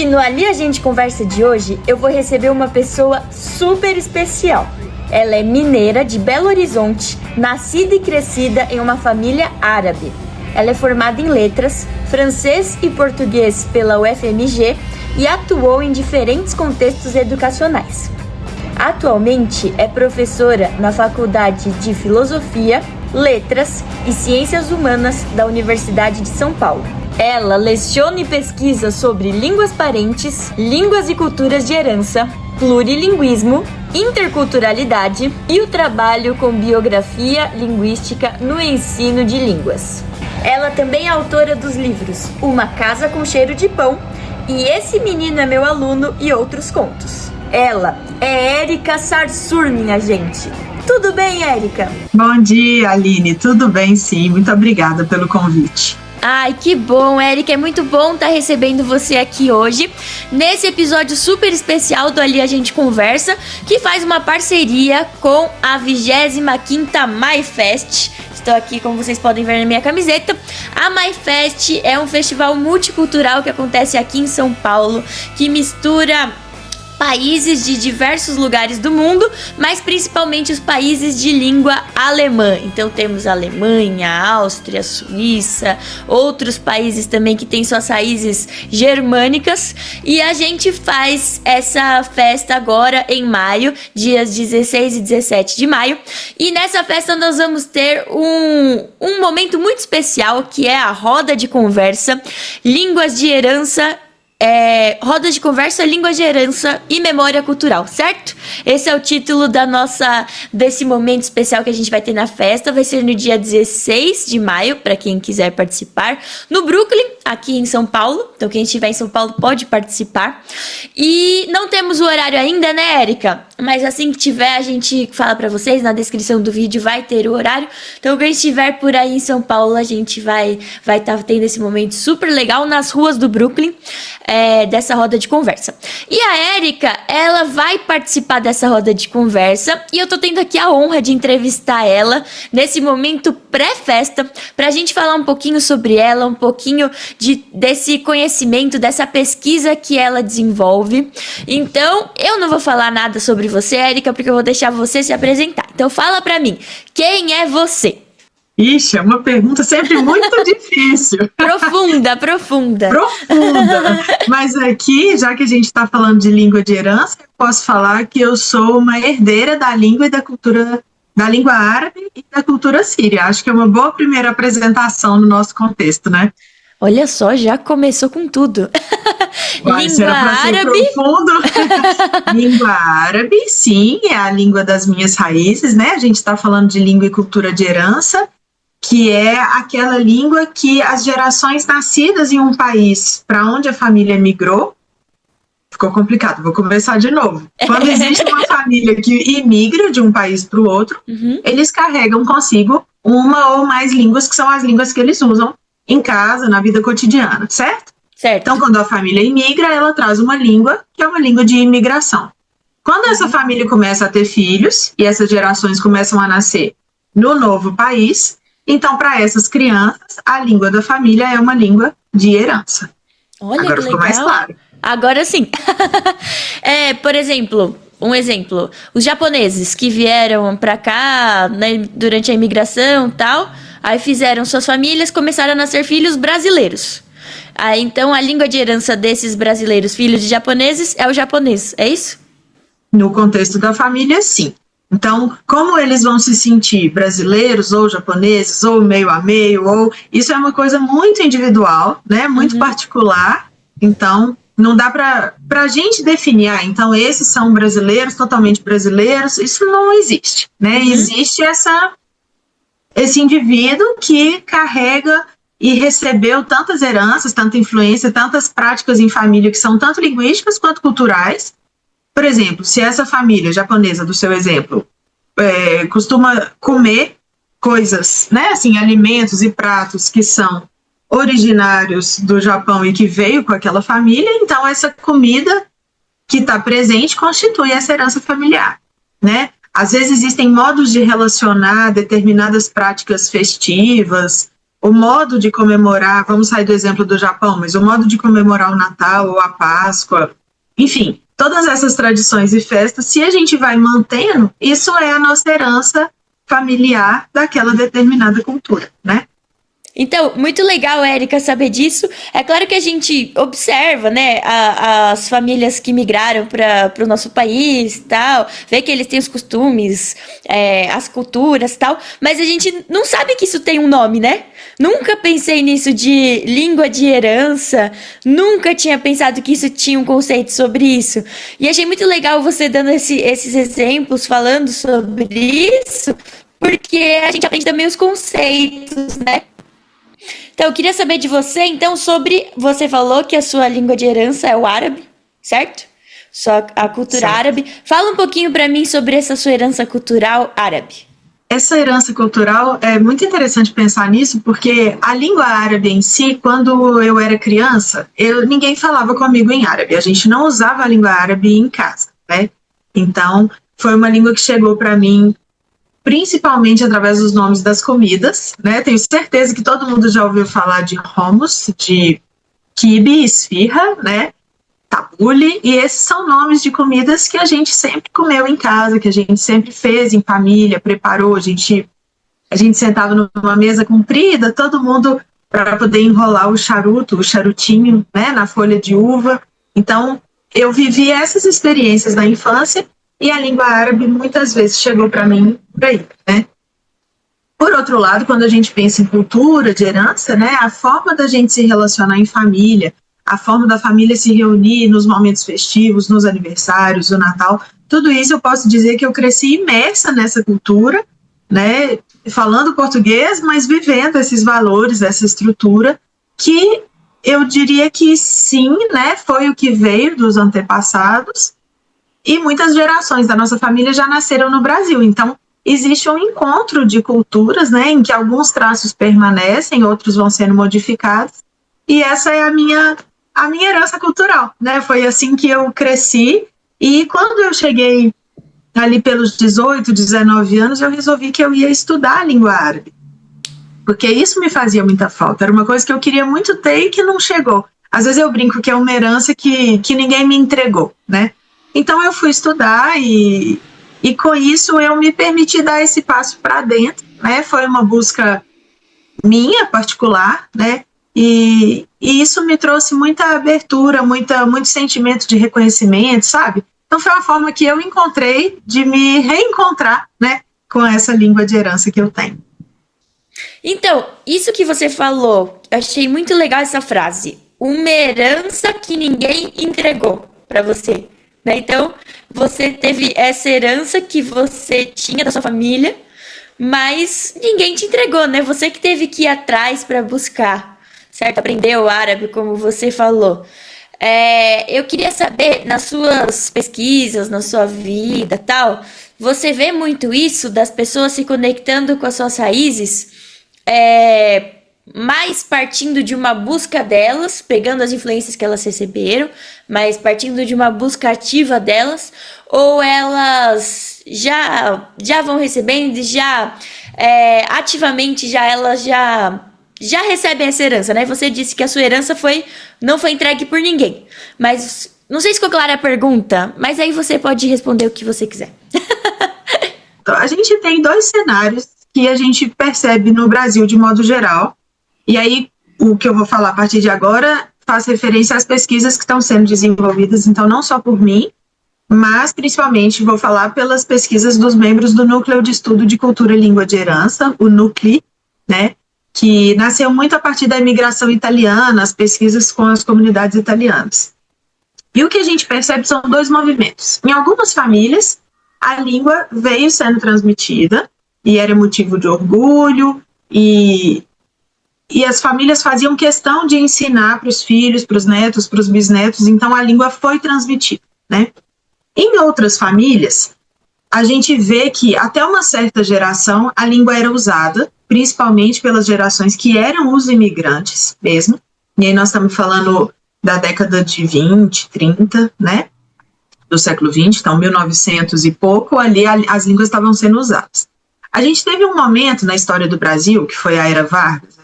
no Ali a Gente Conversa de hoje, eu vou receber uma pessoa super especial. Ela é mineira de Belo Horizonte, nascida e crescida em uma família árabe. Ela é formada em letras, francês e português pela UFMG e atuou em diferentes contextos educacionais. Atualmente é professora na Faculdade de Filosofia, Letras e Ciências Humanas da Universidade de São Paulo. Ela leciona e pesquisa sobre línguas parentes, línguas e culturas de herança, plurilinguismo, interculturalidade e o trabalho com biografia linguística no ensino de línguas. Ela também é autora dos livros Uma Casa com Cheiro de Pão e Esse Menino é Meu Aluno e outros contos. Ela é Érica Sarsur, minha gente. Tudo bem, Érica? Bom dia, Aline. Tudo bem, sim. Muito obrigada pelo convite. Ai, que bom, Érica. É muito bom estar recebendo você aqui hoje, nesse episódio super especial do Ali a Gente Conversa, que faz uma parceria com a 25ª MyFest. Estou aqui, como vocês podem ver na minha camiseta. A MyFest é um festival multicultural que acontece aqui em São Paulo, que mistura países de diversos lugares do mundo, mas principalmente os países de língua alemã. Então temos Alemanha, Áustria, Suíça, outros países também que têm suas raízes germânicas. E a gente faz essa festa agora em maio, dias 16 e 17 de maio. E nessa festa nós vamos ter um momento muito especial, que é a roda de conversa, línguas de herança, roda de conversa, línguas de herança e memória cultural, certo? Esse é o título desse momento especial que a gente vai ter na festa. Vai ser no dia 16 de maio, para quem quiser participar, no Brooklyn, aqui em São Paulo. Então quem estiver em São Paulo pode participar. E não temos o horário ainda, né, Érica? Mas assim que tiver, a gente fala pra vocês. Na descrição do vídeo vai ter o horário. Então quem estiver por aí em São Paulo, a gente vai estar tendo esse momento super legal nas ruas do Brooklyn, dessa roda de conversa. E a Érica, ela vai participar dessa roda de conversa, e eu tô tendo aqui a honra de entrevistar ela nesse momento pré-festa, pra gente falar um pouquinho sobre ela, um pouquinho desse conhecimento, dessa pesquisa que ela desenvolve. Então, eu não vou falar nada sobre você, Érica, porque eu vou deixar você se apresentar. Então, fala pra mim, quem é você? Ixi, é uma pergunta sempre muito difícil. Profunda. Mas aqui, já que a gente está falando de língua de herança, eu posso falar que eu sou uma herdeira da língua e da cultura, da língua árabe e da cultura síria. Acho que é uma boa primeira apresentação no nosso contexto, né? Olha só, já começou com tudo. Língua árabe. Língua árabe, sim, é a língua das minhas raízes, né? A gente está falando de língua e cultura de herança, que é aquela língua que as gerações nascidas em um país para onde a família migrou. Ficou complicado, vou começar de novo. Quando existe uma família que imigra de um país para o outro, eles carregam consigo uma ou mais línguas, que são as línguas que eles usam em casa, na vida cotidiana, certo? Certo. Então, quando a família imigra, ela traz uma língua, que é uma língua de imigração. Quando essa família começa a ter filhos, e essas gerações começam a nascer no novo país, então, para essas crianças, a língua da família é uma língua de herança. Olha, agora que ficou legal. mais claro. Agora sim. Por exemplo, os japoneses que vieram para cá, né, durante a imigração e tal, aí fizeram suas famílias, começaram a nascer filhos brasileiros. Aí, então, a língua de herança desses brasileiros, filhos de japoneses, é o japonês, é isso? No contexto da família, sim. Então, como eles vão se sentir brasileiros ou japoneses, ou meio a meio, ou isso é uma coisa muito individual, né? Muito particular. Então, não dá para a gente definir, então esses são brasileiros, totalmente brasileiros, isso não existe, né? Existe esse indivíduo que carrega e recebeu tantas heranças, tanta influência, tantas práticas em família que são tanto linguísticas quanto culturais. Por exemplo, se essa família japonesa, do seu exemplo, costuma comer coisas, né, assim, alimentos e pratos que são originários do Japão e que veio com aquela família, então essa comida que está presente constitui essa herança familiar, né? Às vezes existem modos de relacionar determinadas práticas festivas, o modo de comemorar, vamos sair do exemplo do Japão, mas o modo de comemorar o Natal ou a Páscoa, enfim, todas essas tradições e festas, se a gente vai mantendo, isso é a nossa herança familiar daquela determinada cultura, né? Então, muito legal, Érica, saber disso. É claro que a gente observa, né, as famílias que migraram para o nosso país e tal, vê que eles têm os costumes, as culturas e tal, mas a gente não sabe que isso tem um nome, né? Nunca pensei nisso de língua de herança, nunca tinha pensado que isso tinha um conceito sobre isso. E achei muito legal você dando esses exemplos, falando sobre isso, porque a gente aprende também os conceitos, né? Então, eu queria saber de você, então, sobre... Você falou que a sua língua de herança é o árabe, certo? A cultura Certo. árabe. Fala um pouquinho para mim sobre essa sua herança cultural árabe. Essa herança cultural é muito interessante pensar nisso, porque a língua árabe em si, quando eu era criança, ninguém falava comigo em árabe. A gente não usava a língua árabe em casa, né? Então, foi uma língua que chegou para mim principalmente através dos nomes das comidas, né? Tenho certeza que todo mundo já ouviu falar de hummus, de quibe, esfirra, né? Tabule, e esses são nomes de comidas que a gente sempre comeu em casa, que a gente sempre fez em família, preparou, a gente sentava numa mesa comprida, todo mundo para poder enrolar o charutinho, né, na folha de uva. Então, eu vivi essas experiências na infância e a língua árabe muitas vezes chegou para mim por aí, né? Por outro lado, quando a gente pensa em cultura, de herança, né, a forma da gente se relacionar em família, a forma da família se reunir nos momentos festivos, nos aniversários, no Natal, tudo isso eu posso dizer que eu cresci imersa nessa cultura, né, falando português, mas vivendo esses valores, essa estrutura, que eu diria que sim, né, foi o que veio dos antepassados, e muitas gerações da nossa família já nasceram no Brasil. Então, existe um encontro de culturas, né, em que alguns traços permanecem, outros vão sendo modificados, e essa é a minha herança cultural, né? Foi assim que eu cresci, e quando eu cheguei ali pelos 18, 19 anos, eu resolvi que eu ia estudar a língua árabe, porque isso me fazia muita falta, era uma coisa que eu queria muito ter e que não chegou. Às vezes eu brinco que é uma herança que ninguém me entregou, né? Então eu fui estudar e com isso eu me permiti dar esse passo para dentro, né? Foi uma busca minha, particular, né? E isso me trouxe muita abertura, muito sentimento de reconhecimento, sabe? Então foi uma forma que eu encontrei de me reencontrar, né? Com essa língua de herança que eu tenho. Então, isso que você falou, eu achei muito legal essa frase. Uma herança que ninguém entregou para você. Né? Então, você teve essa herança que você tinha da sua família, mas ninguém te entregou, né? Você que teve que ir atrás para buscar, certo? Aprender o árabe, como você falou. Eu queria saber, nas suas pesquisas, na sua vida tal, você vê muito isso das pessoas se conectando com as suas raízes, mais partindo de uma busca delas, pegando as influências que elas receberam, mas partindo de uma busca ativa delas, ou elas já vão recebendo e já ativamente elas já recebem essa herança, né? Você disse que a sua herança não foi entregue por ninguém, mas não sei se ficou clara a pergunta, mas aí você pode responder o que você quiser. Então, a gente tem dois cenários que a gente percebe no Brasil de modo geral. E aí, o que eu vou falar a partir de agora faz referência às pesquisas que estão sendo desenvolvidas, então não só por mim, mas principalmente vou falar pelas pesquisas dos membros do Núcleo de Estudo de Cultura e Língua de Herança, o NUCLI, né, que nasceu muito a partir da imigração italiana, as pesquisas com as comunidades italianas. E o que a gente percebe são dois movimentos. Em algumas famílias, a língua veio sendo transmitida e era motivo de orgulho, e as famílias faziam questão de ensinar para os filhos, para os netos, para os bisnetos, então a língua foi transmitida, né? Em outras famílias, a gente vê que até uma certa geração a língua era usada, principalmente pelas gerações que eram os imigrantes mesmo, e aí nós estamos falando da década de 20, 30, né? Do século 20, então 1900 e pouco, ali as línguas estavam sendo usadas. A gente teve um momento na história do Brasil, que foi a Era Vargas,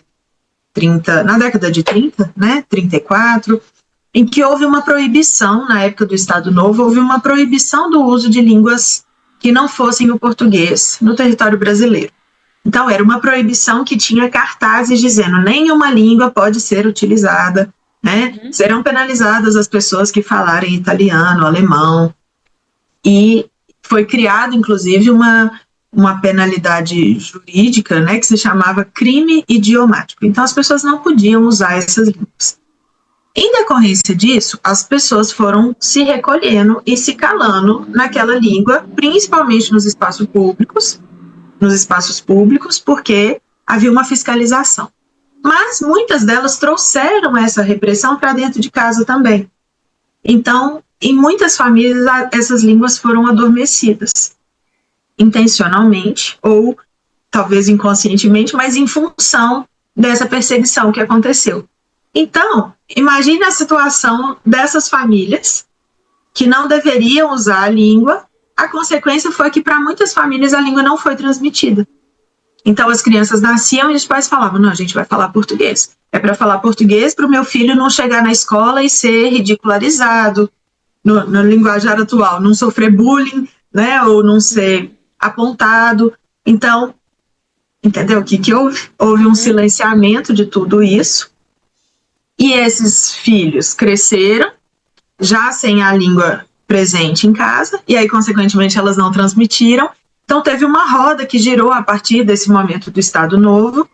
na década de 30, né, 34, em que houve uma proibição, na época do Estado Novo, houve uma proibição do uso de línguas que não fossem o português no território brasileiro. Então, era uma proibição que tinha cartazes dizendo nenhuma língua pode ser utilizada, né? Serão penalizadas as pessoas que falarem italiano, alemão. E foi criado, inclusive, uma penalidade jurídica, né, que se chamava crime idiomático. Então, as pessoas não podiam usar essas línguas. Em decorrência disso, as pessoas foram se recolhendo e se calando naquela língua, principalmente nos espaços públicos, porque havia uma fiscalização. Mas muitas delas trouxeram essa repressão para dentro de casa também. Então, em muitas famílias, essas línguas foram adormecidas, intencionalmente ou talvez inconscientemente, mas em função dessa perseguição que aconteceu. Então, imagine a situação dessas famílias que não deveriam usar a língua. A consequência foi que, para muitas famílias, a língua não foi transmitida. Então, as crianças nasciam e os pais falavam, não, a gente vai falar português. É para falar português para o meu filho não chegar na escola e ser ridicularizado, no linguajar atual, não sofrer bullying, né, ou não ser apontado. Então, entendeu o que houve? Houve um silenciamento de tudo isso. E esses filhos cresceram já sem a língua presente em casa, e aí, consequentemente, elas não transmitiram. Então, teve uma roda que girou a partir desse momento do Estado Novo.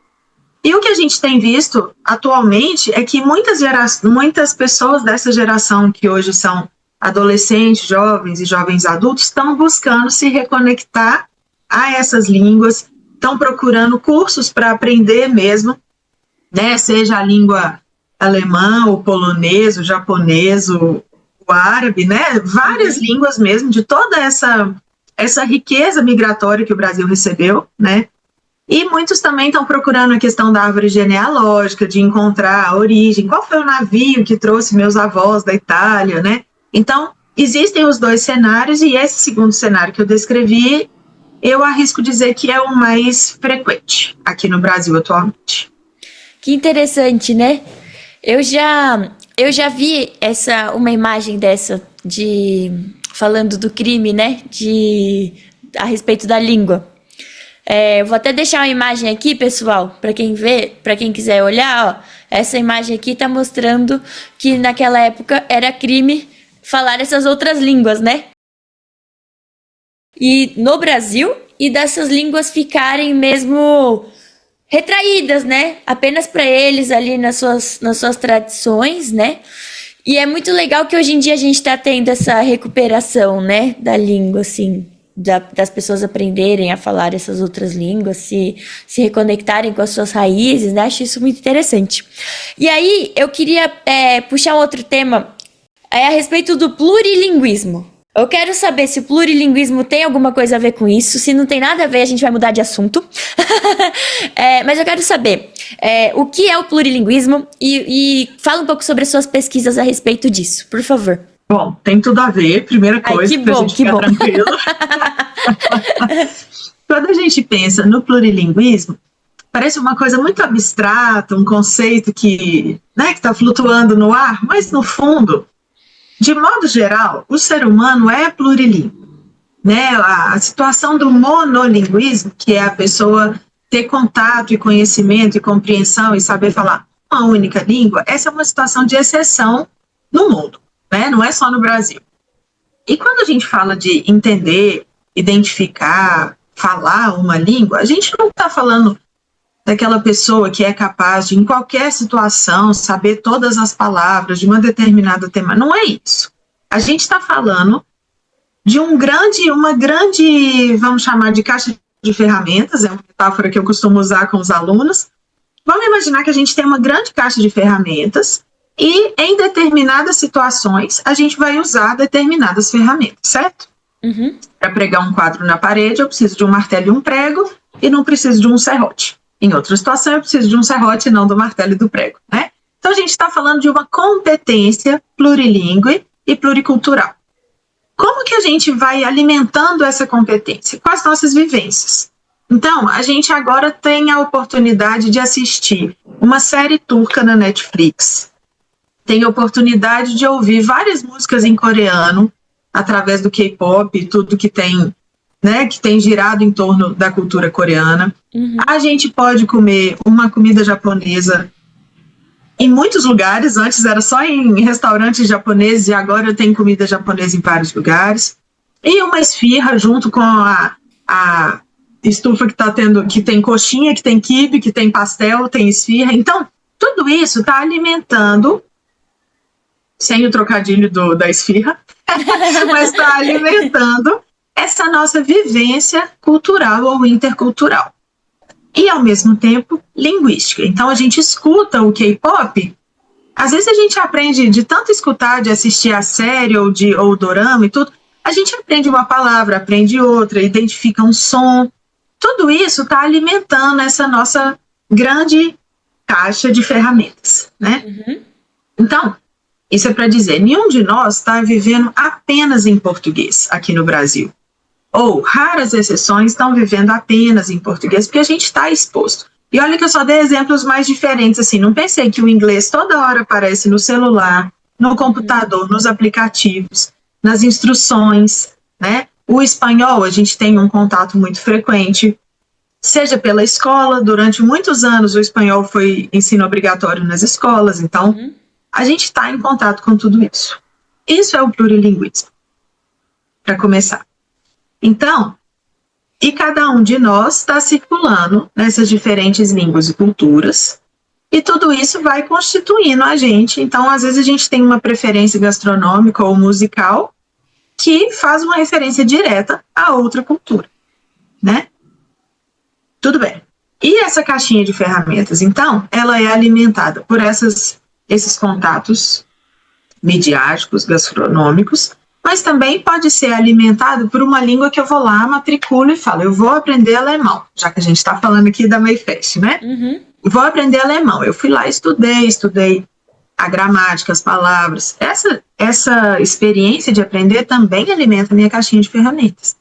E o que a gente tem visto atualmente é que muitas pessoas dessa geração, que hoje são adolescentes, jovens e jovens adultos, estão buscando se reconectar a essas línguas, estão procurando cursos para aprender mesmo, né, seja a língua alemã, o polonês, o japonês, o árabe, né? Várias línguas mesmo, de toda essa riqueza migratória que o Brasil recebeu, né? E muitos também estão procurando a questão da árvore genealógica, de encontrar a origem, qual foi o navio que trouxe meus avós da Itália, né? Então, existem os dois cenários, e esse segundo cenário que eu descrevi, eu arrisco dizer que é o mais frequente aqui no Brasil atualmente. Que interessante, né? Eu já vi uma imagem dessa falando do crime, né? A respeito da língua. Vou até deixar uma imagem aqui, pessoal, para quem quiser olhar, ó. Essa imagem aqui tá mostrando que naquela época era crime falar essas outras línguas, né? E no Brasil, e dessas línguas ficarem mesmo retraídas, né? Apenas para eles ali nas suas tradições, né? E é muito legal que hoje em dia a gente está tendo essa recuperação, né? Da língua, assim, das pessoas aprenderem a falar essas outras línguas, se reconectarem com as suas raízes, né? Acho isso muito interessante. E aí, eu queria puxar um outro tema a respeito do plurilinguismo. Eu quero saber se o plurilinguismo tem alguma coisa a ver com isso. Se não tem nada a ver, a gente vai mudar de assunto. Mas eu quero saber o que é o plurilinguismo e fala um pouco sobre as suas pesquisas a respeito disso, por favor. Bom, tem tudo a ver, primeira coisa, para a gente ficar tranquilo. Quando a gente pensa no plurilinguismo, parece uma coisa muito abstrata, um conceito que está flutuando no ar, mas no fundo, de modo geral, o ser humano é plurilíngue, né? A situação do monolinguismo, que é a pessoa ter contato e conhecimento e compreensão e saber falar uma única língua, essa é uma situação de exceção no mundo, né? Não é só no Brasil. E quando a gente fala de entender, identificar, falar uma língua, a gente não está falando daquela pessoa que é capaz de, em qualquer situação, saber todas as palavras de uma determinada tema. Não é isso. A gente está falando de uma grande, vamos chamar de caixa de ferramentas, é uma metáfora que eu costumo usar com os alunos. Vamos imaginar que a gente tem uma grande caixa de ferramentas e, em determinadas situações, a gente vai usar determinadas ferramentas, certo? Uhum. Para pregar um quadro na parede, eu preciso de um martelo e um prego e não preciso de um serrote. Em outra situação, eu preciso de um serrote e não do martelo e do prego, né? Então, a gente está falando de uma competência plurilíngue e pluricultural. Como que a gente vai alimentando essa competência? Com as nossas vivências, Então, a gente agora tem a oportunidade de assistir uma série turca na Netflix. Tem a oportunidade de ouvir várias músicas em coreano, através do K-pop e tudo que tem, né, que tem girado em torno da cultura coreana. A gente pode comer uma comida japonesa em muitos lugares. Antes era só em restaurantes japoneses e agora tem comida japonesa em vários lugares. E uma esfirra junto com a estufa que tá tendo, que tem coxinha, que tem quibe, que tem pastel, tem esfirra. Então, tudo isso está alimentando, sem o trocadilho da esfirra, mas está alimentando essa nossa vivência cultural ou intercultural. E, ao mesmo tempo, linguística. Então, a gente escuta o K-pop, às vezes a gente aprende, de tanto escutar, de assistir a série ou o dorama e tudo, a gente aprende uma palavra, aprende outra, identifica um som. Tudo isso está alimentando essa nossa grande caixa de ferramentas, né? Então, isso é para dizer, nenhum de nós está vivendo apenas em português aqui no Brasil. Ou raras exceções estão vivendo apenas em português, porque a gente está exposto. E olha que eu só dei exemplos mais diferentes, assim, não pensei que o inglês toda hora aparece no celular, no computador, nos aplicativos, nas instruções, né? O espanhol, a gente tem um contato muito frequente, seja pela escola, durante muitos anos o espanhol foi ensino obrigatório nas escolas, então a gente está em contato com tudo isso. Isso é o plurilinguismo, para começar. Então, e cada um de nós está circulando nessas diferentes línguas e culturas, e tudo isso vai constituindo a gente. Então, às vezes a gente tem uma preferência gastronômica ou musical que faz uma referência direta a outra cultura, né? Tudo bem. E essa caixinha de ferramentas, então, ela é alimentada por esses contatos midiáticos, gastronômicos, mas também pode ser alimentado por uma língua que eu vou lá, matriculo e falo, eu vou aprender alemão, já que a gente está falando aqui da Mayfest, né? Vou aprender alemão. Eu fui lá, estudei a gramática, as palavras. Essa experiência de aprender também alimenta a minha caixinha de ferramentas.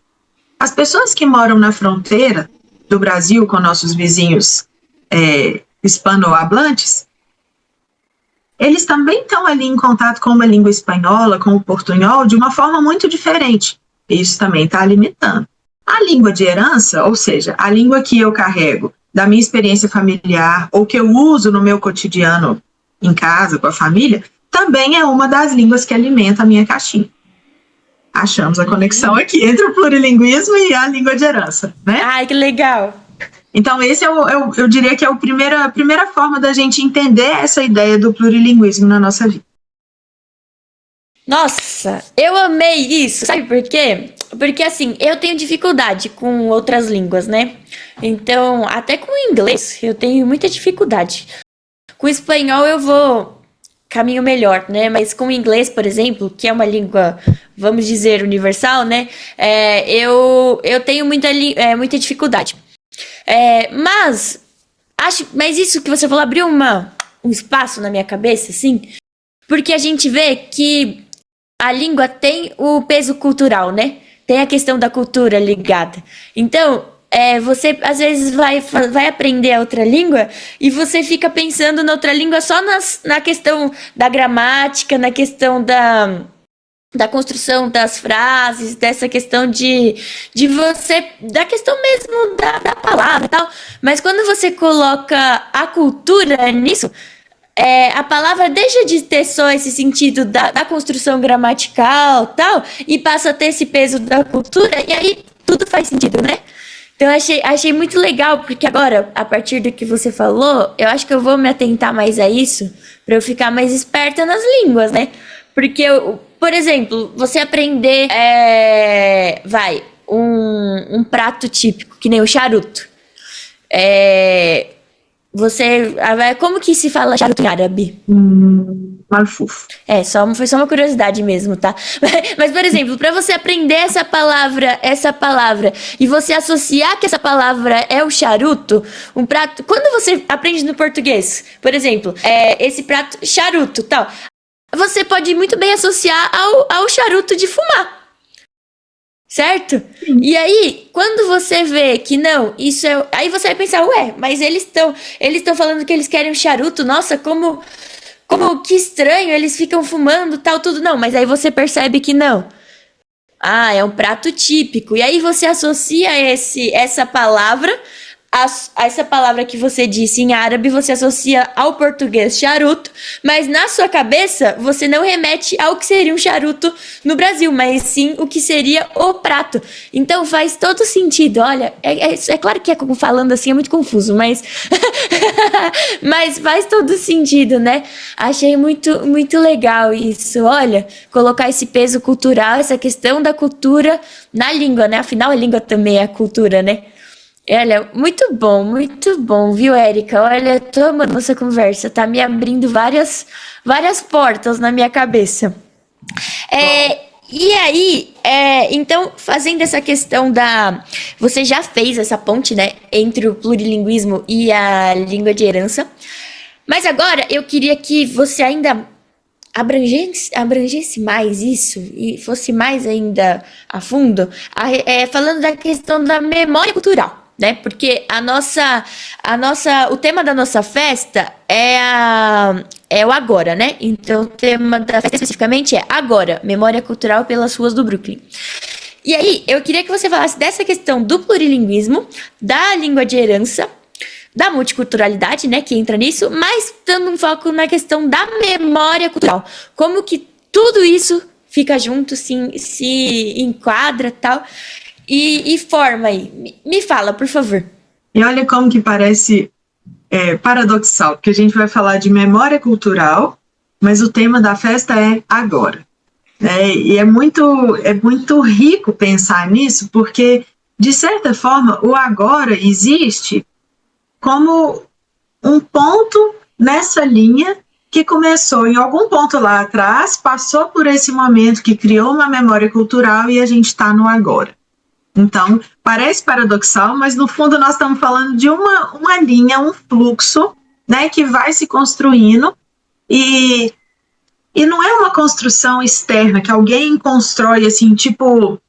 As pessoas que moram na fronteira do Brasil com nossos vizinhos hispanohablantes, eles também estão ali em contato com uma língua espanhola, com o portunhol, de uma forma muito diferente. Isso também está alimentando. A língua de herança, ou seja, a língua que eu carrego da minha experiência familiar, ou que eu uso no meu cotidiano em casa, com a família, também é uma das línguas que alimenta a minha caixinha. Achamos a conexão aqui entre o plurilinguismo e a língua de herança, né? Ai, que legal! Então, esse eu diria que é a primeira forma da gente entender essa ideia do plurilinguismo na nossa vida. Nossa, eu amei isso. Sabe por quê? Porque, assim, eu tenho dificuldade com outras línguas, né? Então, até com o inglês, eu tenho muita dificuldade. Com o espanhol, eu vou caminho melhor, né? Mas com o inglês, por exemplo, que é uma língua, vamos dizer, universal, né? Eu tenho muita dificuldade. Mas isso que você falou abriu um espaço na minha cabeça, assim, porque a gente vê que a língua tem o peso cultural, né? Tem a questão da cultura ligada. Então, você às vezes vai aprender a outra língua e você fica pensando na outra língua só na questão da gramática, na questão da construção das frases, dessa questão de você, da questão mesmo da palavra e tal. Mas quando você coloca a cultura nisso, a palavra deixa de ter só esse sentido da construção gramatical e tal, e passa a ter esse peso da cultura, e aí tudo faz sentido, né? Então achei muito legal, porque agora, a partir do que você falou, eu acho que eu vou me atentar mais a isso, para eu ficar mais esperta nas línguas, né? Porque, por exemplo, você aprender, um prato típico, que nem o charuto. Como que se fala charuto em árabe? Malfuf. Foi só uma curiosidade mesmo, tá? Mas, por exemplo, para você aprender essa palavra, e você associar que essa palavra é o charuto, um prato... Quando você aprende no português, por exemplo, esse prato charuto, tal, você pode muito bem associar ao charuto de fumar. certo? Sim. E aí, quando você vê que não, isso é. Aí você vai pensar, ué, mas eles estão falando que eles querem um charuto, nossa, como que estranho, eles ficam fumando, tal, tudo. Não, mas aí você percebe que não. Ah, é um prato típico. E aí você associa essa palavra, a essa palavra que você disse em árabe, você associa ao português charuto, mas na sua cabeça você não remete ao que seria um charuto no Brasil, mas sim o que seria o prato. Então faz todo sentido. Olha, é claro que como falando assim é muito confuso, mas mas faz todo sentido, né? Achei muito, muito legal isso. Olha, colocar esse peso cultural, essa questão da cultura na língua, né? Afinal, a língua também é a cultura, né? Olha, muito bom, viu, Érica? Olha, tô amando essa conversa, tá me abrindo várias portas na minha cabeça. E aí, então, fazendo essa questão da. Você já fez essa ponte, né, entre o plurilinguismo e a língua de herança. Mas agora eu queria que você ainda abrangesse mais isso e fosse mais ainda a fundo, falando da questão da memória cultural. Né? Porque o tema da nossa festa é o agora, né? Então o tema da festa especificamente é agora, memória cultural pelas ruas do Brooklyn. E aí, eu queria que você falasse dessa questão do plurilinguismo, da língua de herança, da multiculturalidade, né, que entra nisso, mas dando um foco na questão da memória cultural. Como que tudo isso fica junto, se enquadra tal. E forma aí. Me fala, por favor. E olha como que parece paradoxal, porque a gente vai falar de memória cultural, mas o tema da festa é agora. E é muito rico pensar nisso, porque, de certa forma, o agora existe como um ponto nessa linha que começou em algum ponto lá atrás, passou por esse momento que criou uma memória cultural e a gente está no agora. Então, parece paradoxal, mas no fundo nós estamos falando de uma linha, um fluxo, né, que vai se construindo e não é uma construção externa que alguém constrói assim, tipo,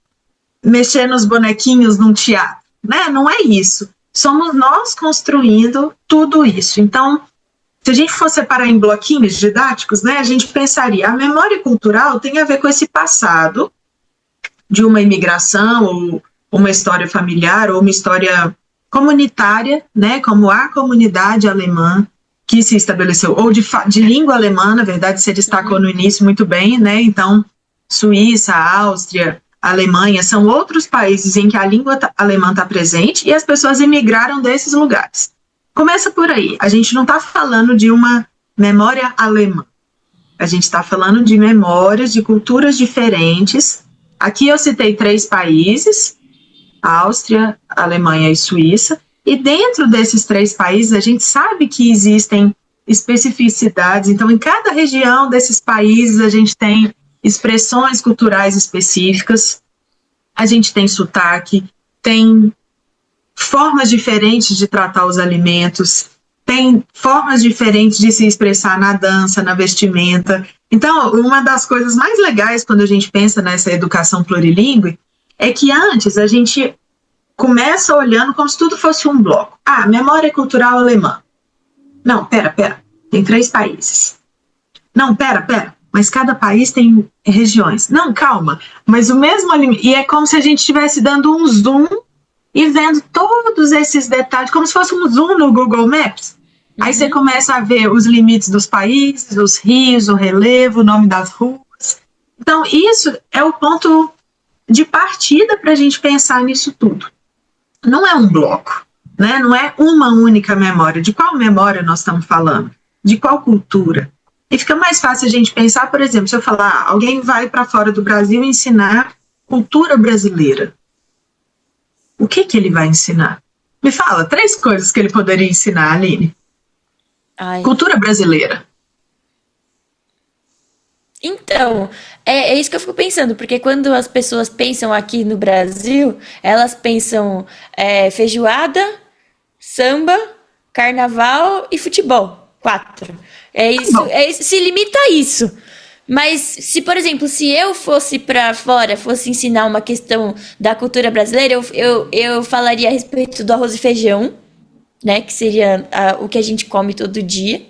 mexer nos bonequinhos num teatro, né? Não é isso. Somos nós construindo tudo isso. Então, se a gente for separar em bloquinhos didáticos, né, a gente pensaria, a memória cultural tem a ver com esse passado de uma imigração ou uma história familiar ou uma história comunitária, né, como a comunidade alemã que se estabeleceu, ou de língua alemã, na verdade, você destacou no início muito bem, né, então Suíça, Áustria, Alemanha, são outros países em que a língua alemã está presente e as pessoas imigraram desses lugares. Começa por aí, a gente não está falando de uma memória alemã, a gente está falando de memórias de culturas diferentes. Aqui eu citei 3 países, Áustria, Alemanha e Suíça, e dentro desses 3 países a gente sabe que existem especificidades, então em cada região desses países a gente tem expressões culturais específicas, a gente tem sotaque, tem formas diferentes de tratar os alimentos, tem formas diferentes de se expressar na dança, na vestimenta. Então, uma das coisas mais legais quando a gente pensa nessa educação plurilíngue é que antes a gente começa olhando como se tudo fosse um bloco. Ah, memória cultural alemã. Não, pera, tem 3 países. Não, pera, mas cada país tem regiões. Não, calma, mas o mesmo alimento. E é como se a gente estivesse dando um zoom e vendo todos esses detalhes, como se fosse um zoom no Google Maps. Aí você começa a ver os limites dos países, os rios, o relevo, o nome das ruas. Então, isso é o ponto de partida para a gente pensar nisso tudo. Não é um bloco, né? Não é uma única memória. De qual memória nós estamos falando? De qual cultura? E fica mais fácil a gente pensar, por exemplo, se eu falar, alguém vai para fora do Brasil ensinar cultura brasileira. O que ele vai ensinar? Me fala, 3 coisas que ele poderia ensinar, Aline. Cultura brasileira. Então, é isso que eu fico pensando, porque quando as pessoas pensam aqui no Brasil, elas pensam feijoada, samba, carnaval e futebol. 4. É isso, se limita a isso. Mas se, por exemplo, se eu fosse pra fora, fosse ensinar uma questão da cultura brasileira, eu falaria a respeito do arroz e feijão, né? Que seria o que a gente come todo dia.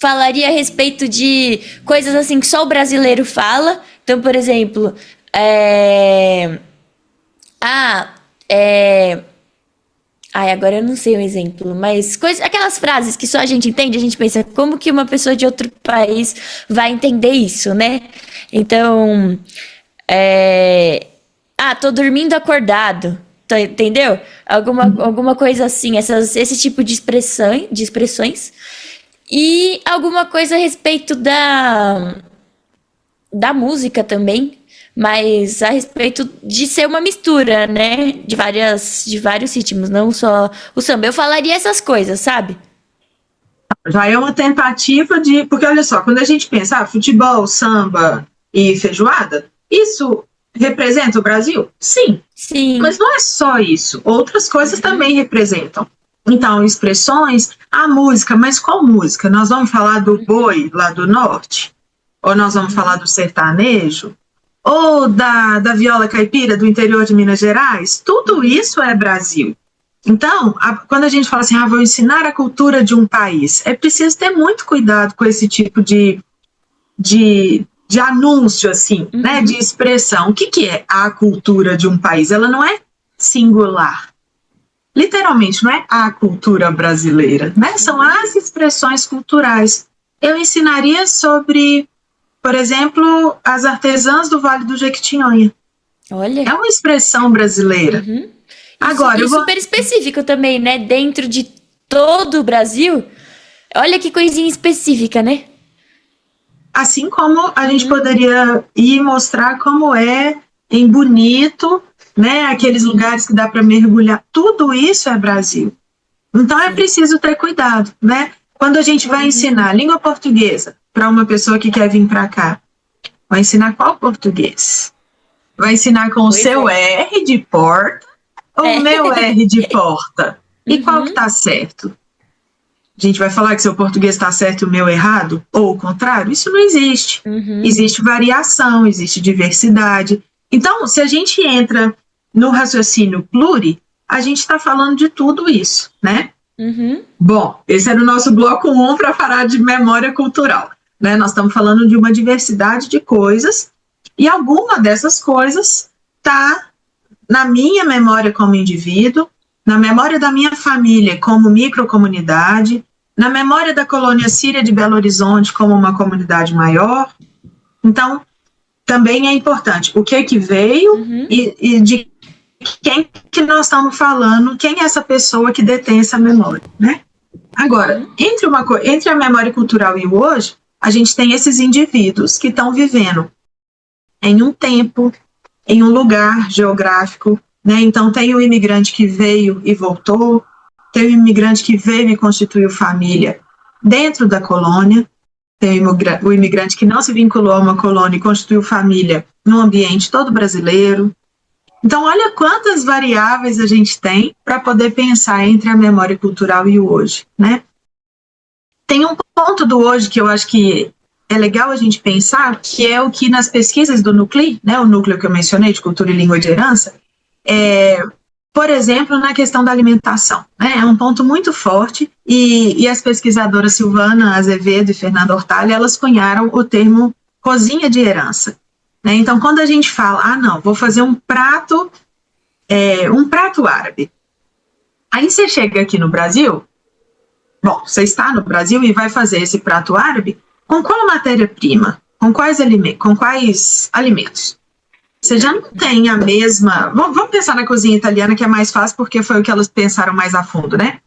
Falaria a respeito de coisas assim que só o brasileiro fala. Então, por exemplo, Ai, agora eu não sei um exemplo, mas aquelas frases que só a gente entende, a gente pensa, como que uma pessoa de outro país vai entender isso, né? Então, tô dormindo acordado, entendeu? Alguma coisa assim, esse tipo de expressões. E alguma coisa a respeito da música também, mas a respeito de ser uma mistura, né? De vários ritmos, não só o samba. Eu falaria essas coisas, sabe? Já é uma tentativa de. Porque olha só, quando a gente pensa futebol, samba e feijoada, isso representa o Brasil? Sim. Sim. Mas não é só isso. Outras coisas também representam. Então, expressões, a música, mas qual música? Nós vamos falar do boi lá do norte? Ou nós vamos falar do sertanejo? Ou da viola caipira do interior de Minas Gerais? Tudo isso é Brasil. Então, quando a gente fala assim, vou ensinar a cultura de um país, é preciso ter muito cuidado com esse tipo de anúncio, assim, né, de expressão. O que é a cultura de um país? Ela não é singular. Literalmente, não é a cultura brasileira, né? São as expressões culturais. Eu ensinaria sobre, por exemplo, as artesãs do Vale do Jequitinhonha. Olha. É uma expressão brasileira. Agora, super específico também, né? Dentro de todo o Brasil. Olha que coisinha específica, né? Assim como a gente poderia ir mostrar como é em Bonito, né? Aqueles lugares que dá para mergulhar. Tudo isso é Brasil. Então é preciso ter cuidado, né? Quando a gente vai ensinar língua portuguesa para uma pessoa que quer vir para cá, vai ensinar qual português? Vai ensinar com o seu R de porta ou o meu R de porta? E qual que tá certo? A gente vai falar que seu português está certo e o meu errado? Ou o contrário? Isso não existe. Existe variação, existe diversidade. Então, se a gente entra no raciocínio pluri, a gente está falando de tudo isso, né? Bom, esse era o nosso bloco 1 para falar de memória cultural, né? Nós estamos falando de uma diversidade de coisas e alguma dessas coisas está na minha memória como indivíduo, na memória da minha família como microcomunidade, na memória da colônia síria de Belo Horizonte como uma comunidade maior. Então, também é importante o que veio e de quem que nós estamos falando, quem é essa pessoa que detém essa memória, né? Agora, entre a memória cultural e o hoje, a gente tem esses indivíduos que estão vivendo em um tempo, em um lugar geográfico, né? Então, tem o imigrante que veio e voltou, tem o imigrante que veio e constituiu família dentro da colônia, tem o imigrante que não se vinculou a uma colônia e constituiu família no ambiente todo brasileiro. Então, olha quantas variáveis a gente tem para poder pensar entre a memória cultural e o hoje, né? Tem um ponto do hoje que eu acho que é legal a gente pensar, que é o que nas pesquisas do NUCLI, né, o núcleo que eu mencionei, de cultura e língua de herança, por exemplo, na questão da alimentação, né, é um ponto muito forte, e as pesquisadoras Silvana Azevedo e Fernanda Hortalha, elas cunharam o termo cozinha de herança. Né? Então, quando a gente fala, não, vou fazer um prato árabe, aí você chega aqui no Brasil, bom, você está no Brasil e vai fazer esse prato árabe, com qual matéria-prima? Com quais alimentos? Você já não tem a mesma... Vamos pensar na cozinha italiana, que é mais fácil, porque foi o que elas pensaram mais a fundo, né?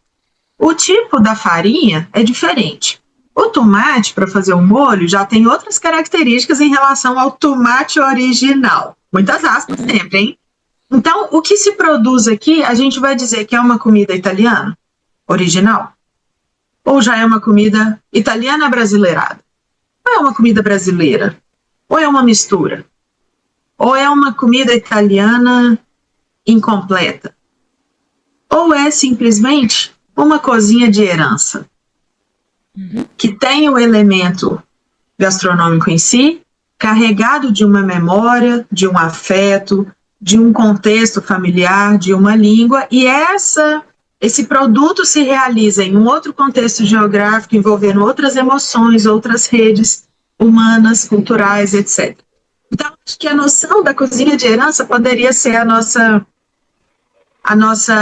O tipo da farinha é diferente. O tomate, para fazer o molho, já tem outras características em relação ao tomate original. Muitas aspas sempre, hein? Então, o que se produz aqui, a gente vai dizer que é uma comida italiana, original? Ou já é uma comida italiana brasileirada? Ou é uma comida brasileira? Ou é uma mistura? Ou é uma comida italiana incompleta? Ou é simplesmente uma cozinha de herança? Que tem o elemento gastronômico em si, carregado de uma memória, de um afeto, de um contexto familiar, de uma língua, e esse produto se realiza em um outro contexto geográfico, envolvendo outras emoções, outras redes humanas, culturais, etc. Então, acho que a noção da cozinha de herança poderia ser a nossa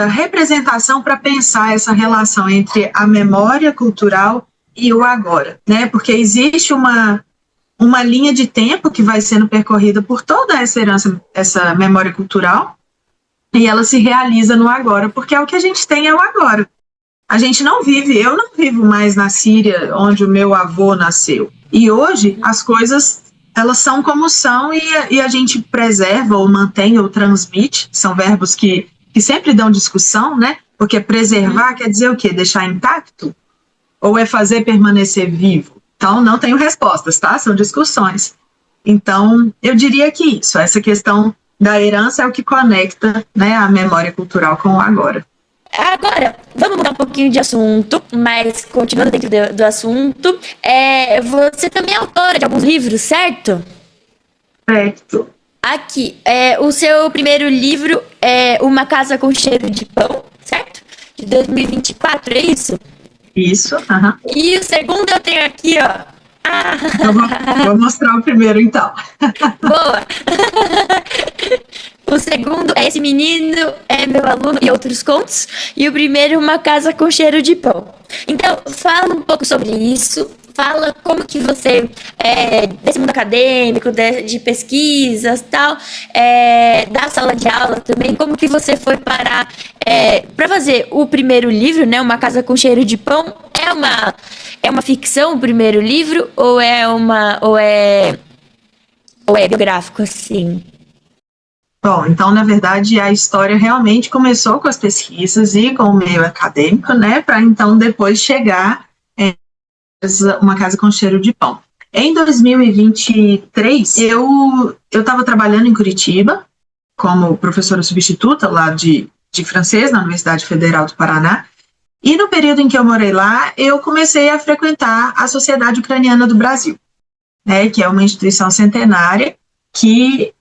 representação para pensar essa relação entre a memória cultural e o agora, né? Porque existe uma linha de tempo que vai sendo percorrida por toda essa herança, essa memória cultural, e ela se realiza no agora, porque é o que a gente tem é o agora. A gente não vive, eu não vivo mais na Síria, onde o meu avô nasceu. E hoje, as coisas, elas são como são, e a gente preserva, ou mantém, ou transmite, são verbos que sempre dão discussão, né? Porque preservar quer dizer o quê? Deixar intacto? Ou é fazer permanecer vivo? Então, não tenho respostas, tá? São discussões. Então, eu diria que isso, essa questão da herança é o que conecta, né, a memória cultural com o agora. Agora, vamos mudar um pouquinho de assunto, mas continuando dentro do assunto, você também é autora de alguns livros, certo? Certo. Aqui, o seu primeiro livro é Uma Casa com Cheiro de Pão, certo? De 2024, é isso? Isso, aham. E o segundo eu tenho aqui, ó. Eu vou mostrar o primeiro, então. Boa! O segundo é Esse Menino é Meu Aluno e Outros Contos. E o primeiro, Uma Casa com Cheiro de Pão. Então, fala um pouco sobre isso. Fala como que você, desse mundo acadêmico, de pesquisas e tal, da sala de aula também, como que você foi parar para fazer o primeiro livro, né, Uma Casa com Cheiro de Pão. É uma ficção o primeiro livro ou é biográfico, assim? Bom, então, na verdade, a história realmente começou com as pesquisas e com o meio acadêmico, né, para então depois chegar Uma Casa com Cheiro de Pão. Em 2023, eu estava trabalhando em Curitiba como professora substituta lá de francês na Universidade Federal do Paraná, e no período em que eu morei lá, eu comecei a frequentar a Sociedade Ucraniana do Brasil, né, que é uma instituição centenária que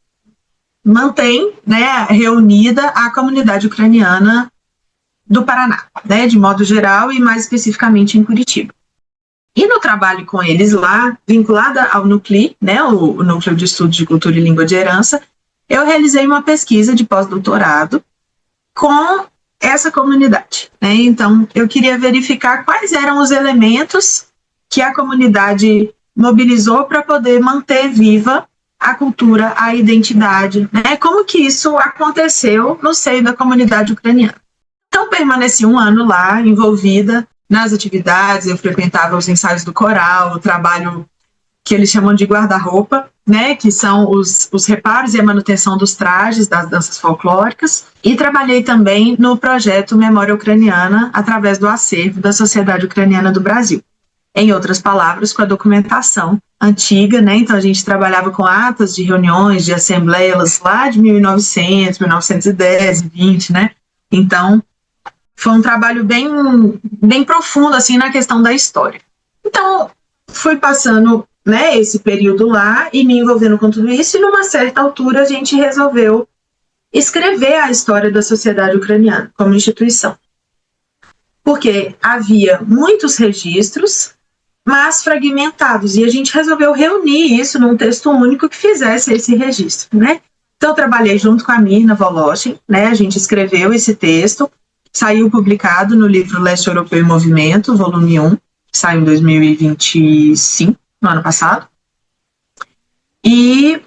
mantém, né, reunida a comunidade ucraniana do Paraná, né, de modo geral e mais especificamente em Curitiba. E no trabalho com eles lá, vinculada ao NUCLI, né, o Núcleo de Estudos de Cultura e Língua de Herança, eu realizei uma pesquisa de pós-doutorado com essa comunidade, né? Então, eu queria verificar quais eram os elementos que a comunidade mobilizou para poder manter viva a cultura, a identidade, né? Como que isso aconteceu no seio da comunidade ucraniana. Então, permaneci um ano lá, envolvida nas atividades, eu frequentava os ensaios do coral, o trabalho que eles chamam de guarda-roupa, né, que são os reparos e a manutenção dos trajes das danças folclóricas, e trabalhei também no projeto Memória Ucraniana, através do acervo da Sociedade Ucraniana do Brasil. Em outras palavras, com a documentação antiga, né, então a gente trabalhava com atas de reuniões, de assembleias lá de 1900, 1910, 20, né, então foi um trabalho bem profundo, assim, na questão da história. Então, fui passando, né, esse período lá e me envolvendo com tudo isso, e numa certa altura a gente resolveu escrever a história da sociedade ucraniana como instituição. Porque havia muitos registros, mas fragmentados, e a gente resolveu reunir isso num texto único que fizesse esse registro, né? Então, eu trabalhei junto com a Mirna Voloshin, né, a gente escreveu esse texto, saiu publicado no livro Leste Europeu em Movimento, volume 1, que saiu em 2025, no ano passado. E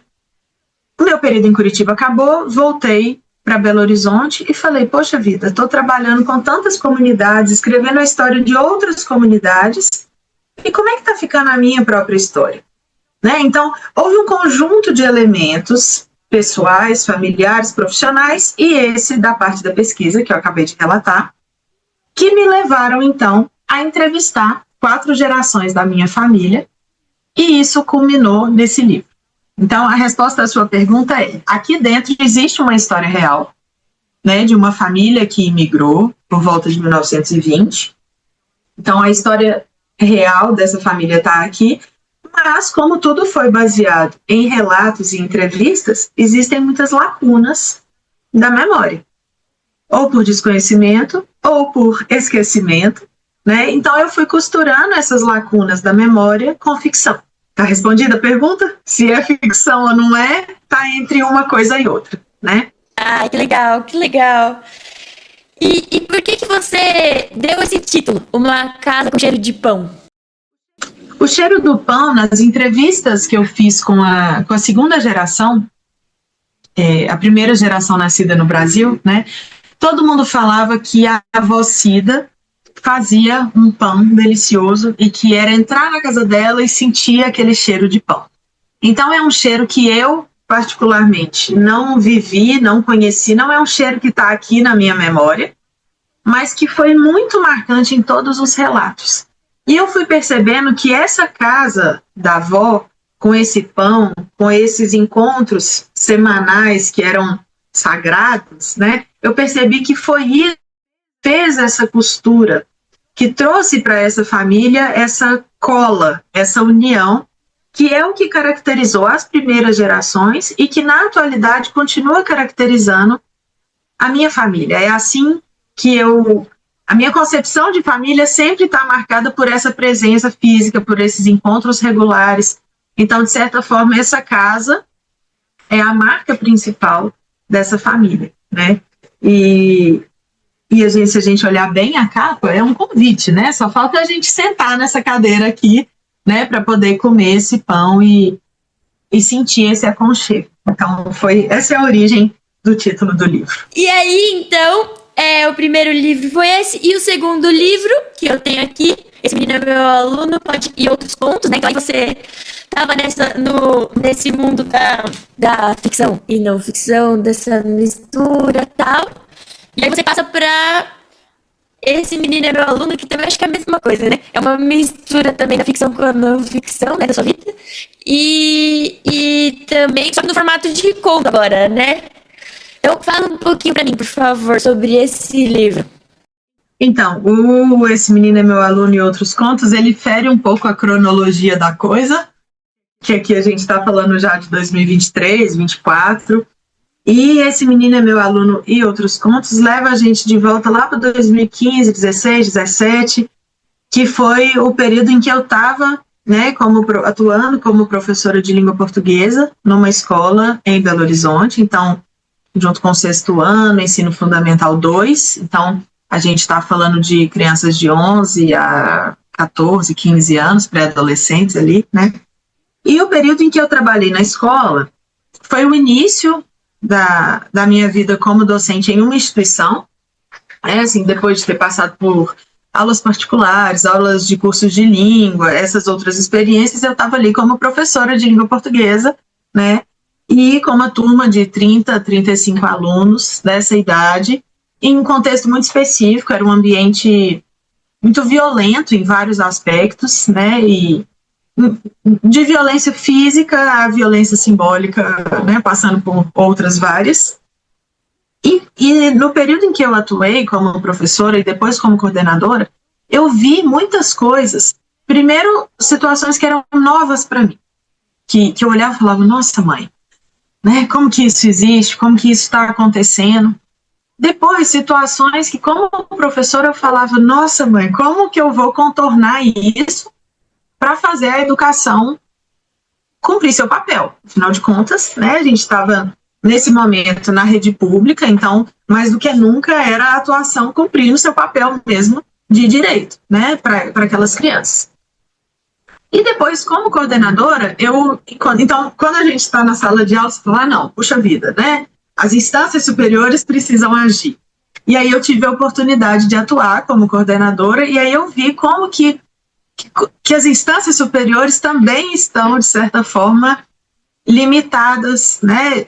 o meu período em Curitiba acabou, voltei para Belo Horizonte e falei, poxa vida, estou trabalhando com tantas comunidades, escrevendo a história de outras comunidades, e como é que está ficando a minha própria história? Né? Então, houve um conjunto de elementos pessoais, familiares, profissionais, e esse da parte da pesquisa, que eu acabei de relatar, que me levaram, então, a entrevistar 4 gerações da minha família, e isso culminou nesse livro. Então, a resposta à sua pergunta é, aqui dentro existe uma história real, né, de uma família que imigrou por volta de 1920. Então, a história real dessa família está aqui, Mas, como tudo foi baseado em relatos e entrevistas, existem muitas lacunas da memória, ou por desconhecimento, ou por esquecimento, né? Então, eu fui costurando essas lacunas da memória com ficção. Tá respondida a pergunta? Se é ficção ou não é, tá entre uma coisa e outra, né? Ah, que legal, que legal. E por que você deu esse título, Uma Casa com Cheiro de Pão? O cheiro do pão, nas entrevistas que eu fiz com a segunda geração, a primeira geração nascida no Brasil, né? Todo mundo falava que a avó Cida fazia um pão delicioso e que era entrar na casa dela e sentir aquele cheiro de pão. Então é um cheiro que eu, particularmente, não vivi, não conheci, não é um cheiro que está aqui na minha memória, mas que foi muito marcante em todos os relatos. E eu fui percebendo que essa casa da avó, com esse pão, com esses encontros semanais que eram sagrados, né? Eu percebi que foi isso que fez essa costura, que trouxe para essa família essa cola, essa união, que é o que caracterizou as primeiras gerações e que na atualidade continua caracterizando a minha família. É assim que a minha concepção de família sempre está marcada por essa presença física, por esses encontros regulares. Então, de certa forma, essa casa é a marca principal dessa família, né? E se a gente olhar bem a capa, é um convite, né? Só falta a gente sentar nessa cadeira aqui, né, para poder comer esse pão e sentir esse aconchego. Então, essa é a origem do título do livro. E aí, então, o primeiro livro foi esse, e o segundo livro, que eu tenho aqui, Esse Menino é Meu Aluno, e Outros Contos, né? Então aí você estava nesse mundo da ficção e não ficção, dessa mistura e tal. E aí você passa pra Esse Menino é Meu Aluno, que também acho que é a mesma coisa, né? É uma mistura também da ficção com a não ficção, né? Da sua vida. E também, só que no formato de conto agora, né? Então, fala um pouquinho pra mim, por favor, sobre esse livro. Então, Esse Menino é Meu Aluno e Outros Contos, ele fere um pouco a cronologia da coisa, que aqui a gente está falando já de 2023, 2024, e Esse Menino é Meu Aluno e Outros Contos leva a gente de volta lá para 2015, 16, 17, que foi o período em que eu estava, né, atuando como professora de língua portuguesa numa escola em Belo Horizonte, então, junto com o 6º ano, Ensino Fundamental 2, então a gente está falando de crianças de 11 a 14, 15 anos, pré-adolescentes ali, né? E o período em que eu trabalhei na escola foi o início da minha vida como docente em uma instituição, assim, depois de ter passado por aulas particulares, aulas de cursos de língua, essas outras experiências, eu estava ali como professora de língua portuguesa, né? E com uma turma de 30 a 35 alunos dessa idade, em um contexto muito específico, era um ambiente muito violento em vários aspectos, né? E de violência física à violência simbólica, né, passando por outras várias. E no período em que eu atuei como professora e depois como coordenadora, eu vi muitas coisas. Primeiro, situações que eram novas para mim, que eu olhava e falava, nossa mãe, né, como que isso existe, como que isso está acontecendo. Depois, situações que como professora eu falava, nossa mãe, como que eu vou contornar isso para fazer a educação cumprir seu papel. Afinal de contas, né, a gente estava, nesse momento, na rede pública, então, mais do que nunca, era a atuação cumprindo seu papel mesmo de direito, né, para aquelas crianças. E depois, como coordenadora, então, quando a gente está na sala de aula, você fala, não, puxa vida, né, as instâncias superiores precisam agir. E aí eu tive a oportunidade de atuar como coordenadora, e aí eu vi como que as instâncias superiores também estão, de certa forma, limitadas, né?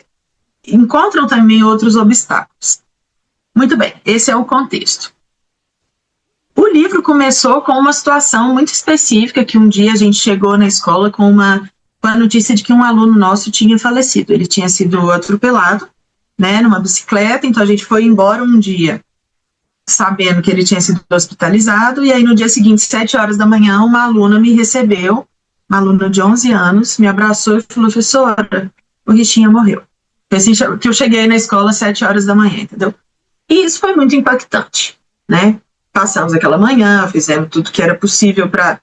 Encontram também outros obstáculos. Muito bem, esse é o contexto. O livro começou com uma situação muito específica, que um dia a gente chegou na escola com a notícia de que um aluno nosso tinha falecido. Ele tinha sido atropelado, né, numa bicicleta, então a gente foi embora um dia sabendo que ele tinha sido hospitalizado, e aí no dia seguinte, 7 horas da manhã, uma aluna me recebeu uma aluna de 11 anos, me abraçou e falou: professora, o Richinha morreu. Foi assim que eu cheguei na escola às 7 horas da manhã, entendeu? E isso foi muito impactante, né? Passamos aquela manhã, fizemos tudo que era possível para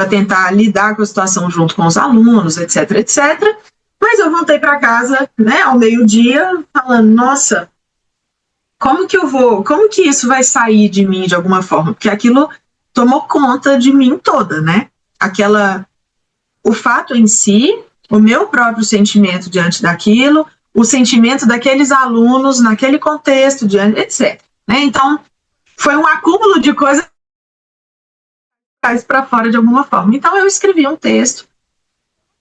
tentar lidar com a situação junto com os alunos, etc, etc. Mas eu voltei para casa, né, ao meio-dia, falando: nossa, como que isso vai sair de mim de alguma forma? Porque aquilo tomou conta de mim toda, né? O fato em si, o meu próprio sentimento diante daquilo, o sentimento daqueles alunos naquele contexto, etc. Né? Então, foi um acúmulo de coisas para fora de alguma forma. Então, eu escrevi um texto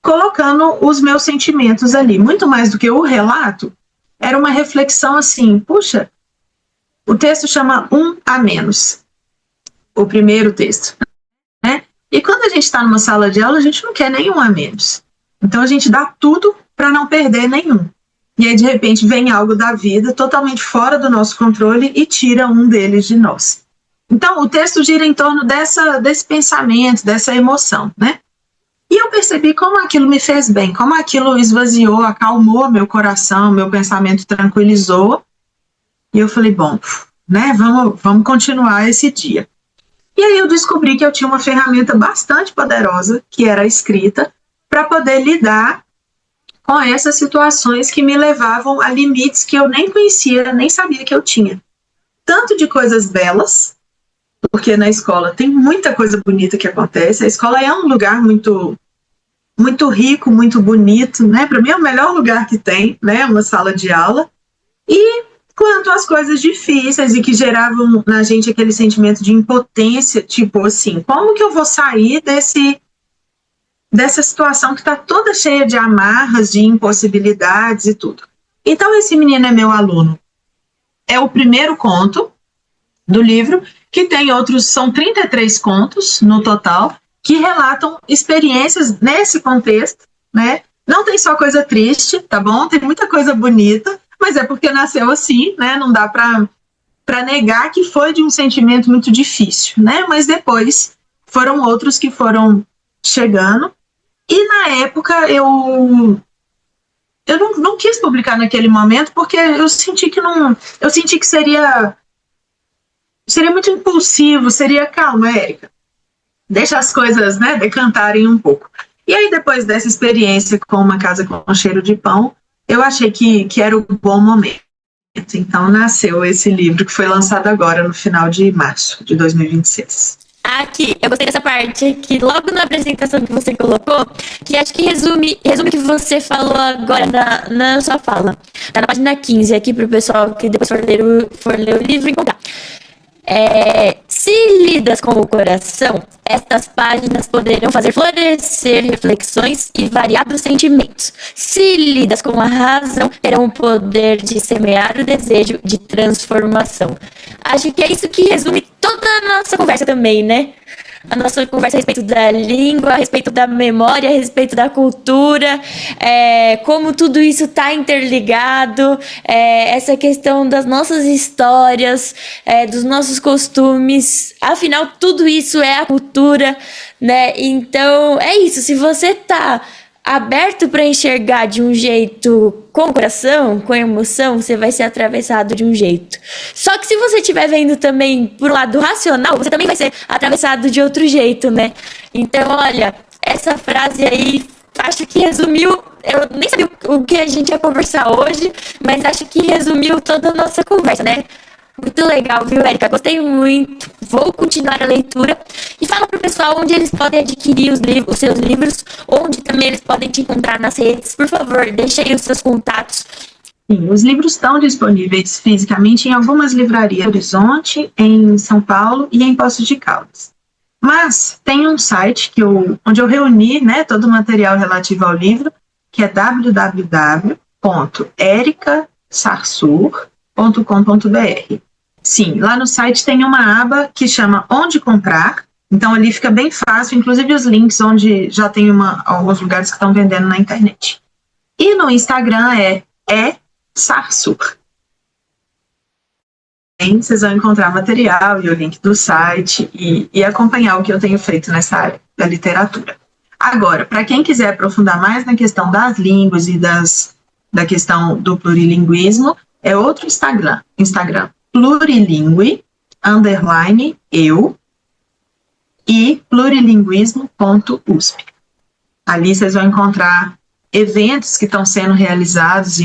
colocando os meus sentimentos ali. Muito mais do que o relato, era uma reflexão assim: puxa, o texto chama Um a Menos, o primeiro texto. Né? E quando a gente está numa sala de aula, a gente não quer nenhum a menos. Então, a gente dá tudo para não perder nenhum. E aí, de repente, vem algo da vida totalmente fora do nosso controle e tira um deles de nós. Então, o texto gira em torno desse pensamento, dessa emoção, né? E eu percebi como aquilo me fez bem, como aquilo esvaziou, acalmou meu coração, meu pensamento tranquilizou. E eu falei: bom, né, vamos continuar esse dia. E aí eu descobri que eu tinha uma ferramenta bastante poderosa, que era a escrita, para poder lidar com essas situações que me levavam a limites que eu nem conhecia, nem sabia que eu tinha. Tanto de coisas belas, porque na escola tem muita coisa bonita que acontece. A escola é um lugar muito, muito rico, muito bonito, né? Para mim é o melhor lugar que tem, né? Uma sala de aula. E quanto às coisas difíceis e que geravam na gente aquele sentimento de impotência, tipo assim, como que eu vou sair dessa situação que está toda cheia de amarras, de impossibilidades e tudo. Então, esse menino é meu aluno. É o primeiro conto do livro, que tem outros, são 33 contos no total, que relatam experiências nesse contexto, né? Não tem só coisa triste, tá bom? Tem muita coisa bonita, mas é porque nasceu assim, né? Não dá para negar que foi de um sentimento muito difícil, né? Mas depois foram outros que foram chegando. E na época eu não quis publicar naquele momento, porque eu senti que seria muito impulsivo, seria: calma, Érica, deixa as coisas, né, decantarem um pouco. E aí, depois dessa experiência com Uma Casa com Cheiro de Pão, eu achei que era o bom momento. Então nasceu esse livro, que foi lançado agora no final de março de 2026. Aqui, eu gostei dessa parte aqui, logo na apresentação que você colocou, que acho que resume o que você falou agora na sua fala. Tá na página 15 aqui pro pessoal que depois for ler o livro encontrar. Se lidas com o coração, estas páginas poderão fazer florescer reflexões e variados sentimentos. Se lidas com a razão, terão o poder de semear o desejo de transformação. Acho que é isso que resume toda a nossa conversa também, né? A nossa conversa a respeito da língua, a respeito da memória, a respeito da cultura, como tudo isso está interligado, essa questão das nossas histórias, dos nossos costumes. Afinal, tudo isso é a cultura, né? Então, é isso. Se você está aberto para enxergar de um jeito com o coração, com emoção, você vai ser atravessado de um jeito. Só que se você estiver vendo também por um lado racional, você também vai ser atravessado de outro jeito, né? Então, olha, essa frase aí, acho que resumiu, eu nem sabia o que a gente ia conversar hoje, mas acho que resumiu toda a nossa conversa, né? Muito legal, viu, Érica? Gostei muito. Vou continuar a leitura. E fala pro pessoal onde eles podem adquirir os seus livros, onde também eles podem te encontrar nas redes. Por favor, deixe aí os seus contatos. Sim, os livros estão disponíveis fisicamente em algumas livrarias em Horizonte, em São Paulo e em Poços de Caldas. Mas tem um site onde eu reuni, né, todo o material relativo ao livro, que é www.ericasarsur.com.br. Sim, lá no site tem uma aba que chama Onde Comprar, então ali fica bem fácil, inclusive os links onde já tem alguns lugares que estão vendendo na internet. E no Instagram é Sarsur. Vocês vão encontrar material e o link do site e acompanhar o que eu tenho feito nessa área da literatura. Agora, para quem quiser aprofundar mais na questão das línguas e da questão do plurilinguismo, é outro Instagram, plurilingue, _eu, e plurilinguismo.usp. Ali vocês vão encontrar eventos que estão sendo realizados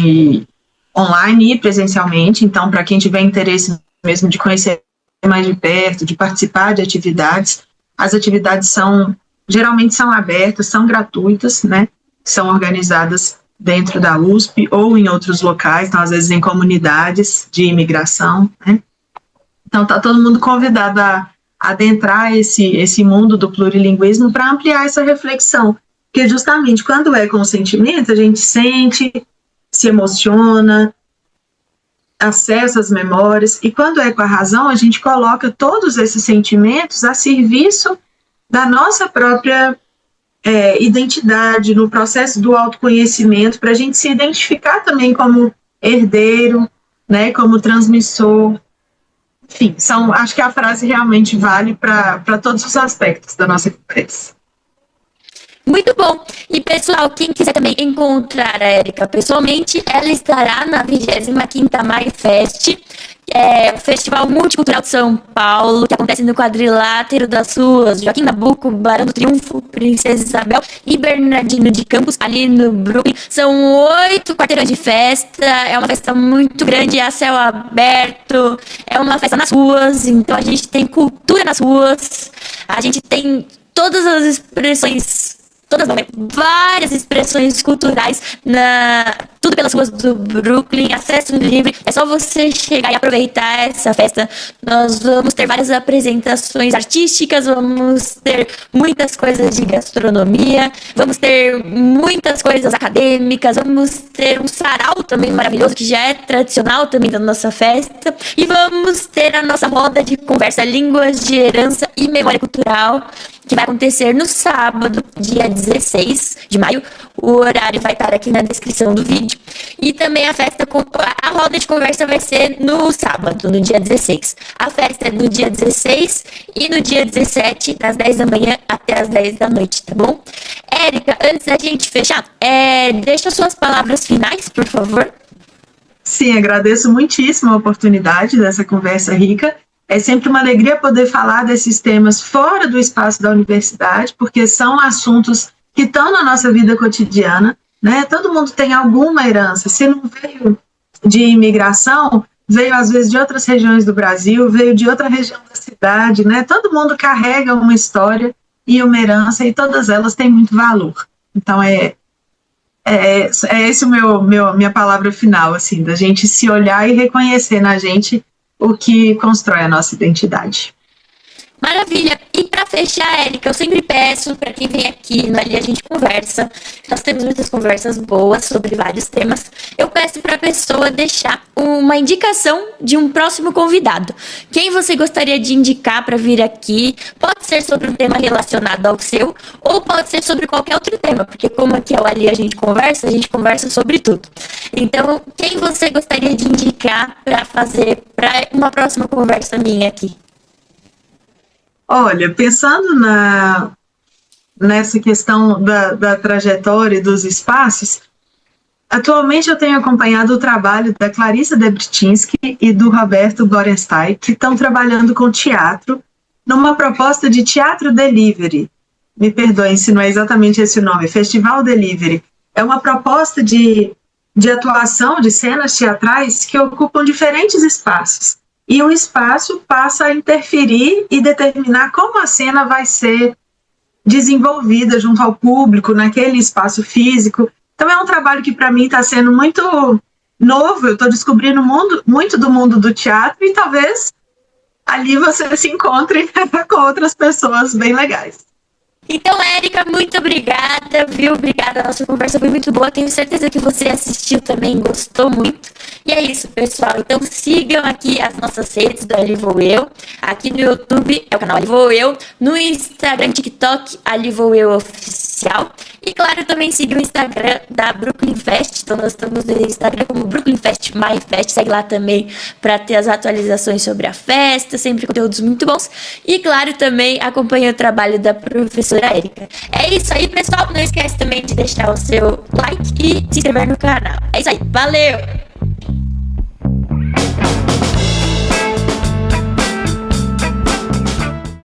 online e presencialmente. Então, para quem tiver interesse mesmo de conhecer mais de perto, de participar de atividades, as atividades geralmente são abertas, são gratuitas, né? São organizadas dentro da USP ou em outros locais, então, às vezes em comunidades de imigração, né? Então, está todo mundo convidado a adentrar esse mundo do plurilinguismo para ampliar essa reflexão, porque justamente quando é com sentimento, a gente sente, se emociona, acessa as memórias, e quando é com a razão, a gente coloca todos esses sentimentos a serviço da nossa própria identidade, no processo do autoconhecimento, para a gente se identificar também como herdeiro, né, como transmissor. Enfim, acho que a frase realmente vale para todos os aspectos da nossa conversa. Muito bom. E, pessoal, quem quiser também encontrar a Érica pessoalmente, ela estará na 25ª MaiFest, o Festival Multicultural de São Paulo, que acontece no quadrilátero das ruas Joaquim Nabuco, Barão do Triunfo, Princesa Isabel e Bernardino de Campos, ali no Brooklyn. São 8 quarteirões de festa, é uma festa muito grande, a céu aberto, é uma festa nas ruas, então a gente tem cultura nas ruas, a gente tem todas as expressões, várias expressões culturais, tudo pelas ruas do Brooklyn, acesso livre, é só você chegar e aproveitar essa festa. Nós vamos ter várias apresentações artísticas, vamos ter muitas coisas de gastronomia, vamos ter muitas coisas acadêmicas, vamos ter um sarau também maravilhoso, que já é tradicional também da nossa festa, e vamos ter a nossa roda de conversa, línguas de herança e memória cultural, que vai acontecer no sábado, dia 16 de maio. O horário vai estar aqui na descrição do vídeo. E também a roda de conversa vai ser no sábado, no dia 16. A festa é no dia 16 e no dia 17, das 10 da manhã até as 10 da noite, tá bom? Érica, antes da gente fechar, deixa suas palavras finais, por favor. Sim, agradeço muitíssimo a oportunidade dessa conversa rica. É sempre uma alegria poder falar desses temas fora do espaço da universidade, porque são assuntos que estão na nossa vida cotidiana, né? Todo mundo tem alguma herança. Se não veio de imigração, veio às vezes de outras regiões do Brasil, veio de outra região da cidade, né? Todo mundo carrega uma história e uma herança, e todas elas têm muito valor. Então, esse minha palavra final, assim, da gente se olhar e reconhecer na gente o que constrói a nossa identidade. Maravilha! E para fechar, Érica, eu sempre peço para quem vem aqui no Ali a gente conversa, nós temos muitas conversas boas sobre vários temas, eu peço para a pessoa deixar uma indicação de um próximo convidado. Quem você gostaria de indicar para vir aqui? Pode ser sobre um tema relacionado ao seu, ou pode ser sobre qualquer outro tema, porque como aqui é o Ali a gente conversa sobre tudo. Então, quem você gostaria de indicar para uma próxima conversa minha aqui? Olha, pensando nessa questão da trajetória e dos espaços, atualmente eu tenho acompanhado o trabalho da Clarissa Debritinsky e do Roberto Gorenstein, que estão trabalhando com teatro, numa proposta de teatro delivery. Me perdoem se não é exatamente esse o nome, Festival Delivery. É uma proposta de atuação de cenas teatrais que ocupam diferentes espaços. E o espaço passa a interferir e determinar como a cena vai ser desenvolvida junto ao público, naquele espaço físico. Então é um trabalho que para mim está sendo muito novo, eu estou descobrindo muito do mundo do teatro, e talvez ali você se encontre com outras pessoas bem legais. Então, Érica, muito obrigada, viu? Obrigada, a nossa conversa foi muito boa. Tenho certeza que você assistiu também, gostou muito. E é isso, pessoal. Então, sigam aqui as nossas redes do Ali Vou Eu. Aqui no YouTube é o canal Ali Vou Eu. No Instagram, TikTok, Ali Vou Eu Oficial. oficial. E claro, também siga o Instagram da Brooklyn Fest. Então nós estamos no Instagram como Brooklyn Fest My Fest. Segue lá também para ter as atualizações sobre a festa, sempre conteúdos muito bons. E claro, também acompanhe o trabalho da professora Érica. É isso aí, pessoal. Não esquece também de deixar o seu like e se inscrever no canal. É isso aí. Valeu!